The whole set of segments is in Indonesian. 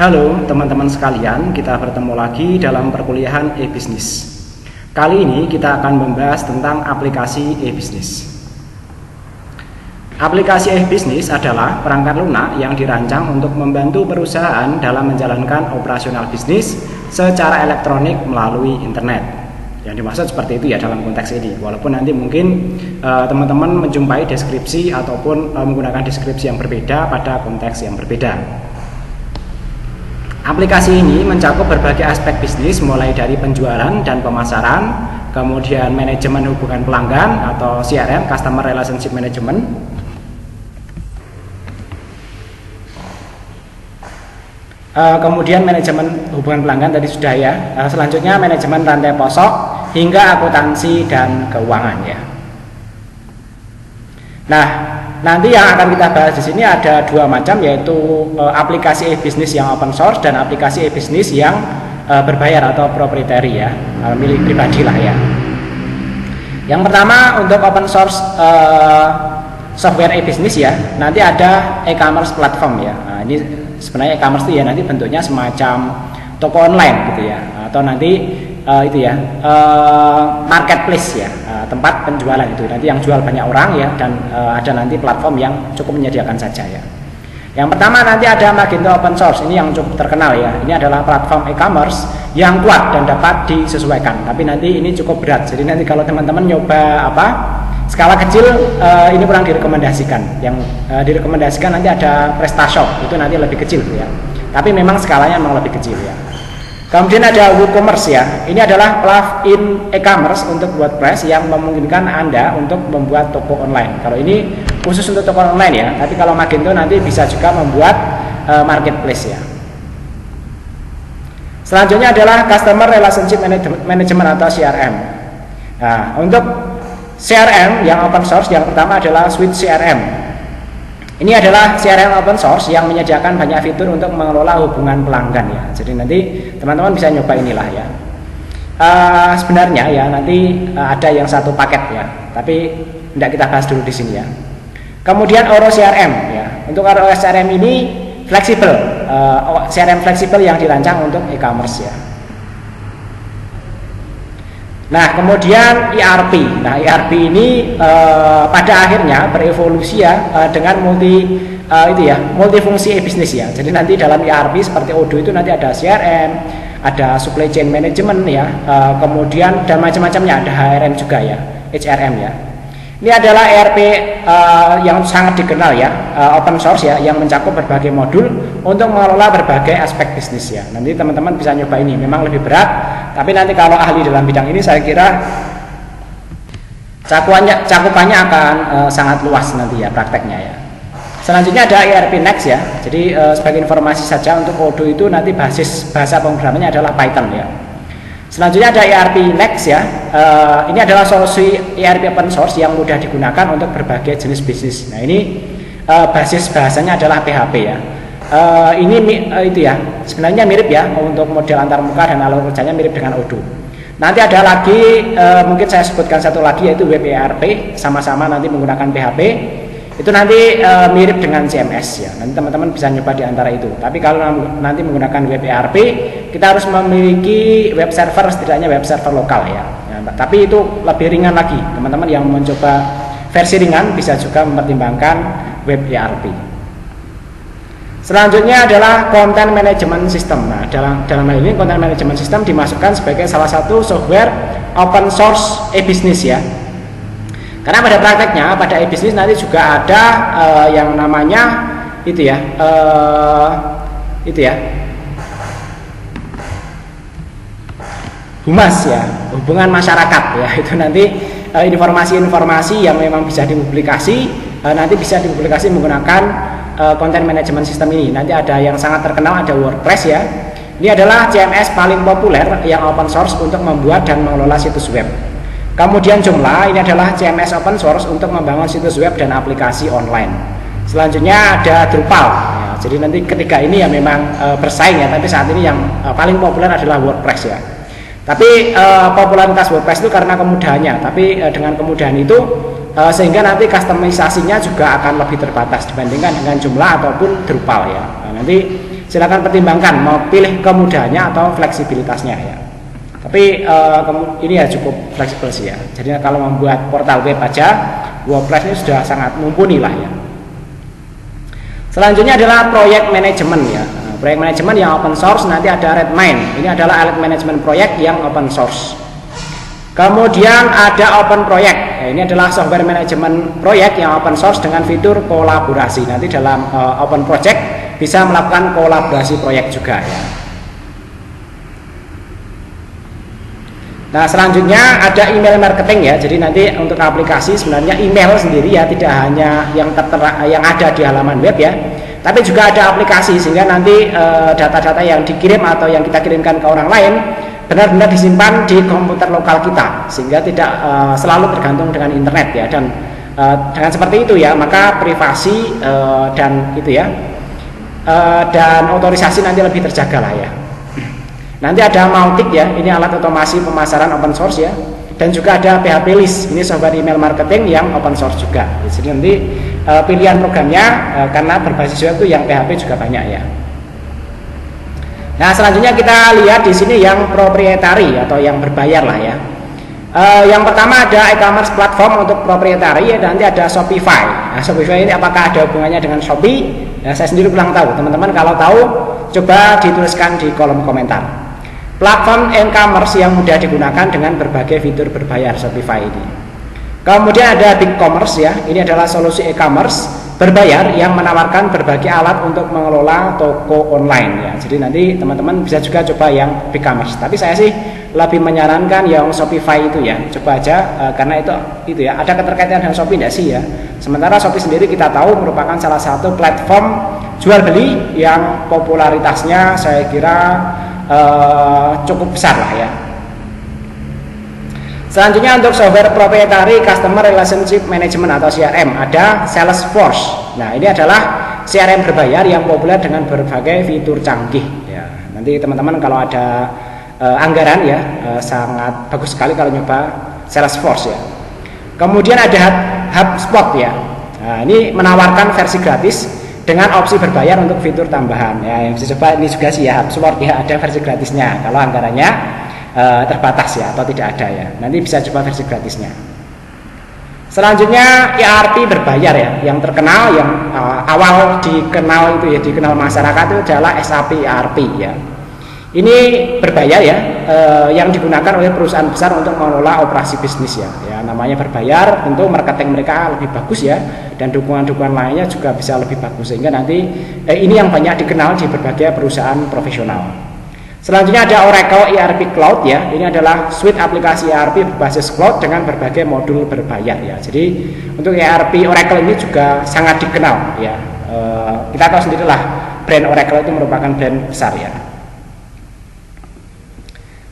Halo teman-teman sekalian, kita bertemu lagi dalam perkuliahan e-bisnis. Kali ini kita akan membahas tentang aplikasi e-bisnis. Aplikasi e-bisnis adalah perangkat lunak yang dirancang untuk membantu perusahaan dalam menjalankan operasional bisnis secara elektronik melalui internet. Yang dimaksud seperti itu ya dalam konteks ini. Walaupun nanti mungkin teman-teman menjumpai deskripsi ataupun menggunakan deskripsi yang berbeda pada konteks yang berbeda. Aplikasi ini mencakup berbagai aspek bisnis mulai dari penjualan dan pemasaran, kemudian manajemen hubungan pelanggan atau CRM, Customer Relationship Management, kemudian manajemen hubungan pelanggan tadi sudah ya. Selanjutnya manajemen rantai pasok hingga akuntansi dan keuangan ya. Nah, nanti yang akan kita bahas di sini ada dua macam, yaitu aplikasi e-bisnis yang open source dan aplikasi e-bisnis yang berbayar atau proprietary ya, milik pribadi lah ya. Yang pertama untuk open source software e-bisnis ya, nanti ada e-commerce platform ya. Nah, ini sebenarnya e-commerce itu ya nanti bentuknya semacam toko online gitu ya, atau nanti marketplace ya, tempat penjualan itu nanti yang jual banyak orang ya, dan ada nanti platform yang cukup menyediakan saja ya. Yang pertama nanti ada Magento Open Source, ini yang cukup terkenal ya. Ini adalah platform e-commerce yang kuat dan dapat disesuaikan, tapi nanti ini cukup berat. Jadi nanti kalau teman-teman nyoba skala kecil, ini kurang direkomendasikan. Yang direkomendasikan nanti ada PrestaShop, itu nanti lebih kecil ya. Tapi memang skalanya memang lebih kecil ya. Kemudian ada WooCommerce ya. Ini adalah plugin e-commerce untuk WordPress yang memungkinkan Anda untuk membuat toko online. Kalau ini khusus untuk toko online ya. Tapi kalau Magento nanti bisa juga membuat marketplace ya. Selanjutnya adalah Customer Relationship Management atau CRM. Nah, untuk CRM yang open source yang pertama adalah Suite CRM. Ini adalah CRM open source yang menyediakan banyak fitur untuk mengelola hubungan pelanggan ya. Jadi nanti teman-teman bisa nyoba inilah ya. Sebenarnya ya nanti ada yang satu paket ya, tapi tidak kita bahas dulu di sini ya. Kemudian Oro CRM ya. Untuk Oro CRM ini fleksibel, CRM fleksibel yang dirancang untuk e-commerce ya. Nah, kemudian ERP. Nah, ERP ini pada akhirnya berevolusi ya dengan multifungsi e-bisnis ya. Jadi nanti dalam ERP seperti Odoo itu nanti ada CRM, ada supply chain management ya, kemudian dan macam-macamnya, ada HRM juga ya, HRM ya. Ini adalah ERP yang sangat dikenal ya, open source ya, yang mencakup berbagai modul untuk mengelola berbagai aspek bisnis ya. Nanti teman-teman bisa nyoba ini, memang lebih berat, tapi nanti kalau ahli dalam bidang ini saya kira cakupannya akan sangat luas nanti ya prakteknya ya. Selanjutnya ada ERP Next ya. Jadi sebagai informasi saja, untuk Odoo itu nanti basis bahasa pemrogramannya adalah Python ya. Selanjutnya ada ERP Next ya. Ini adalah solusi ERP open source yang mudah digunakan untuk berbagai jenis bisnis. Nah, ini basis bahasanya adalah PHP ya. Ini itu ya, sebenarnya mirip ya untuk model antarmuka dan alur kerjanya mirip dengan Odoo. Nanti ada lagi, mungkin saya sebutkan satu lagi, yaitu Web ERP, sama-sama nanti menggunakan PHP. Itu nanti mirip dengan CMS ya. Nanti teman-teman bisa nyoba di antara itu. Tapi kalau nanti menggunakan Web ERP, kita harus memiliki web server, setidaknya web server lokal ya. Tapi itu lebih ringan lagi. Teman-teman yang mencoba versi ringan bisa juga mempertimbangkan Web ERP. Selanjutnya adalah Content Management System. Nah, dalam hal ini Content Management System dimasukkan sebagai salah satu software open source e-bisnis ya. Karena pada prakteknya pada e-bisnis nanti juga ada yang namanya humas ya, hubungan masyarakat ya. Itu nanti informasi-informasi yang memang bisa dipublikasi, nanti bisa dipublikasi menggunakan content management system ini. Nanti ada yang sangat terkenal, ada WordPress ya. Ini adalah CMS paling populer yang open source untuk membuat dan mengelola situs web. Kemudian Joomla, ini adalah CMS open source untuk membangun situs web dan aplikasi online. Selanjutnya ada Drupal ya. Jadi nanti ketiga ini ya memang bersaing ya, tapi saat ini yang paling populer adalah WordPress ya. Tapi popularitas WordPress itu karena kemudahannya, tapi dengan kemudahan itu sehingga nanti customisasinya juga akan lebih terbatas dibandingkan dengan Joomla ataupun Drupal ya. Nah, nanti silakan pertimbangkan mau pilih kemudahannya atau fleksibilitasnya ya. Tapi ini ya cukup fleksibel sih ya. Jadi kalau membuat portal web aja, WordPress ini sudah sangat mumpuni lah ya. Selanjutnya adalah proyek manajemen ya. Proyek manajemen yang open source, nanti ada Redmine. Ini adalah alat manajemen proyek yang open source. Kemudian ada Open Project. Ini adalah software manajemen proyek yang open source dengan fitur kolaborasi. Nanti dalam Open Project bisa melakukan kolaborasi proyek juga ya. Nah, selanjutnya ada email marketing ya. Jadi nanti untuk aplikasi sebenarnya email sendiri ya, tidak hanya yang ada di halaman web ya, tapi juga ada aplikasi, sehingga nanti data-data yang dikirim atau yang kita kirimkan ke orang lain benar-benar disimpan di komputer lokal kita, sehingga tidak selalu tergantung dengan internet ya. Dan dengan seperti itu ya, maka privasi dan itu ya, dan otorisasi nanti lebih terjaga lah ya. Nanti ada Mautic ya, ini alat otomasi pemasaran open source ya, dan juga ada PHP List, ini software email marketing yang open source juga. Jadi nanti pilihan programnya karena berbasis web itu yang PHP juga banyak ya. Nah, selanjutnya kita lihat di sini yang proprietary atau yang berbayar lah ya. Yang pertama ada e-commerce platform untuk proprietary ya, nanti ada Shopify. Nah, Shopify ini apakah ada hubungannya dengan Shopee? Ya, saya sendiri kurang tahu. Teman-teman kalau tahu coba dituliskan di kolom komentar. Platform e-commerce yang mudah digunakan dengan berbagai fitur berbayar Shopify ini. Kemudian ada BigCommerce ya, ini adalah solusi e-commerce berbayar yang menawarkan berbagai alat untuk mengelola toko online ya. Jadi nanti teman-teman bisa juga coba yang BigCommerce. Tapi saya sih lebih menyarankan yang Shopify itu ya. Coba aja karena itu ya, ada keterkaitan dengan Shopee enggak sih ya. Sementara Shopee sendiri kita tahu merupakan salah satu platform jual beli yang popularitasnya saya kira cukup besar lah ya. Selanjutnya untuk software proprietary customer relationship management atau CRM ada Salesforce. Nah, ini adalah CRM berbayar yang populer dengan berbagai fitur canggih ya. Nanti teman-teman kalau ada anggaran ya, sangat bagus sekali kalau nyoba Salesforce ya. Kemudian ada HubSpot ya. Nah, ini menawarkan versi gratis dengan opsi berbayar untuk fitur tambahan ya. Yang bisa coba ini juga sih ya, HubSpot ya, ada versi gratisnya kalau anggarannya terbatas ya atau tidak ada ya. Nanti bisa coba versi gratisnya. Selanjutnya ERP berbayar ya, yang terkenal yang awal dikenal itu ya, dikenal masyarakat itu adalah SAP ERP ya. Ini berbayar ya, yang digunakan oleh perusahaan besar untuk mengelola operasi bisnis ya. Ya, namanya berbayar, tentu marketing mereka lebih bagus ya, dan dukungan-dukungan lainnya juga bisa lebih bagus, sehingga nanti ini yang banyak dikenal di berbagai perusahaan profesional. Selanjutnya ada Oracle ERP Cloud ya. Ini adalah suite aplikasi ERP berbasis cloud dengan berbagai modul berbayar ya. Jadi untuk ERP Oracle ini juga sangat dikenal ya. Kita tahu sendirilah brand Oracle itu merupakan brand besar ya.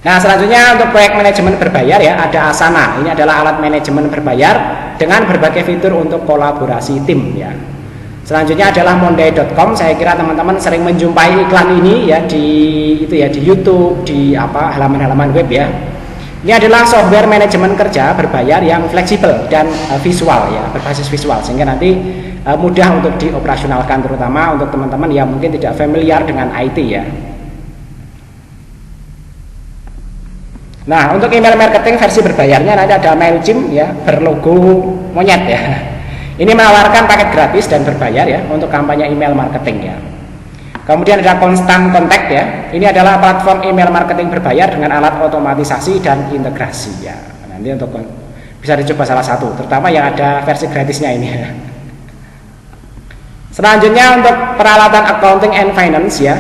Nah, selanjutnya untuk proyek manajemen berbayar ya, ada Asana. Ini adalah alat manajemen berbayar dengan berbagai fitur untuk kolaborasi tim ya. Selanjutnya adalah monday.com. Saya kira teman-teman sering menjumpai iklan ini ya di YouTube, di halaman-halaman web ya. Ini adalah software manajemen kerja berbayar yang fleksibel dan visual ya, berbasis visual, sehingga nanti mudah untuk dioperasionalkan, terutama untuk teman-teman yang mungkin tidak familiar dengan IT ya. Nah, untuk email marketing versi berbayarnya nanti ada MailChimp ya, berlogo monyet ya. Ini menawarkan paket gratis dan berbayar ya untuk kampanye email marketing ya. Kemudian ada Constant Contact ya. Ini adalah platform email marketing berbayar dengan alat otomatisasi dan integrasi ya. Nanti untuk bisa dicoba salah satu, terutama yang ada versi gratisnya ini ya. Selanjutnya untuk peralatan accounting and finance ya,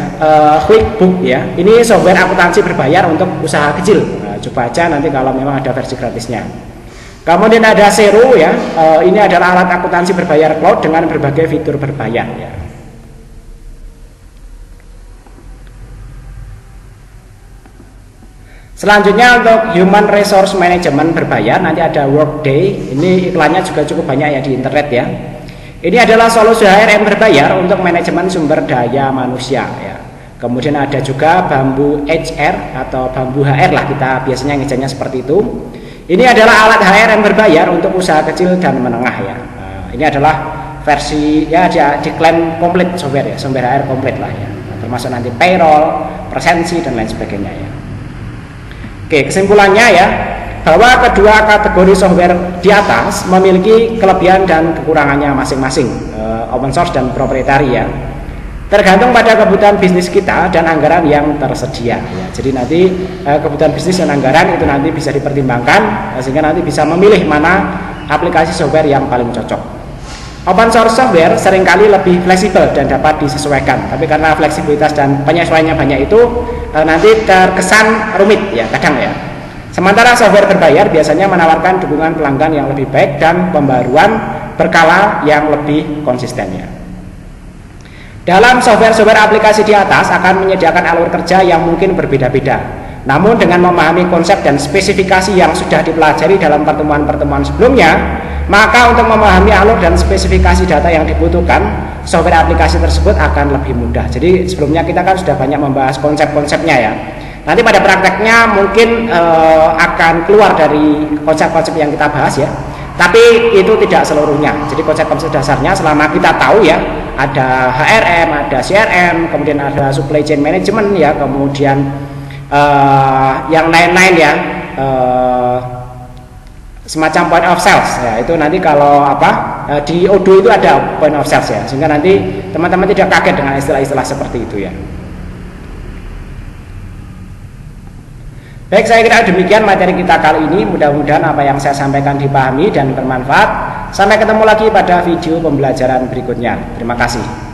QuickBook ya. Ini software akuntansi berbayar untuk usaha kecil. Nah, coba aja nanti kalau memang ada versi gratisnya. Kemudian ada Xero ya, ini adalah alat akuntansi berbayar cloud dengan berbagai fitur berbayar ya. Selanjutnya untuk human resource management berbayar nanti ada Workday. Ini iklannya juga cukup banyak ya di internet ya. Ini adalah solusi HRM berbayar untuk manajemen sumber daya manusia ya. Kemudian ada juga Bamboo HR atau Bamboo HR lah, kita biasanya ngejanya seperti itu. Ini adalah alat HRM berbayar untuk usaha kecil dan menengah ya. Ini adalah versi ya, diklaim komplit software ya, software HR komplit lah ya. termasuk nanti payroll, presensi dan lain sebagainya ya. Oke, kesimpulannya ya, bahwa kedua kategori software di atas memiliki kelebihan dan kekurangannya masing-masing, open source dan proprietary ya. Tergantung pada kebutuhan bisnis kita dan anggaran yang tersedia ya. Jadi nanti kebutuhan bisnis dan anggaran itu nanti bisa dipertimbangkan sehingga nanti bisa memilih mana aplikasi software yang paling cocok. Open source software seringkali lebih fleksibel dan dapat disesuaikan, tapi karena fleksibilitas dan penyesuaiannya banyak itu nanti terkesan rumit ya kadang ya. Sementara software berbayar biasanya menawarkan dukungan pelanggan yang lebih baik dan pembaruan berkala yang lebih konsisten ya. Dalam software-software aplikasi di atas akan menyediakan alur kerja yang mungkin berbeda-beda. Namun dengan memahami konsep dan spesifikasi yang sudah dipelajari dalam pertemuan-pertemuan sebelumnya, maka untuk memahami alur dan spesifikasi data yang dibutuhkan, software aplikasi tersebut akan lebih mudah. Jadi sebelumnya kita kan sudah banyak membahas konsep-konsepnya ya. Nanti pada prakteknya mungkin akan keluar dari konsep-konsep yang kita bahas ya. Tapi itu tidak seluruhnya. Jadi konsep-konsep dasarnya selama kita tahu ya, ada HRM, ada CRM, kemudian ada supply chain management ya, kemudian yang lain-lain ya, semacam point of sales ya. Itu nanti kalau di Odoo itu ada point of sales ya, sehingga nanti teman-teman tidak kaget dengan istilah-istilah seperti itu ya. Baik, saya kira demikian materi kita kali ini. Mudah-mudahan apa yang saya sampaikan dipahami dan bermanfaat. Sampai ketemu lagi pada video pembelajaran berikutnya. Terima kasih.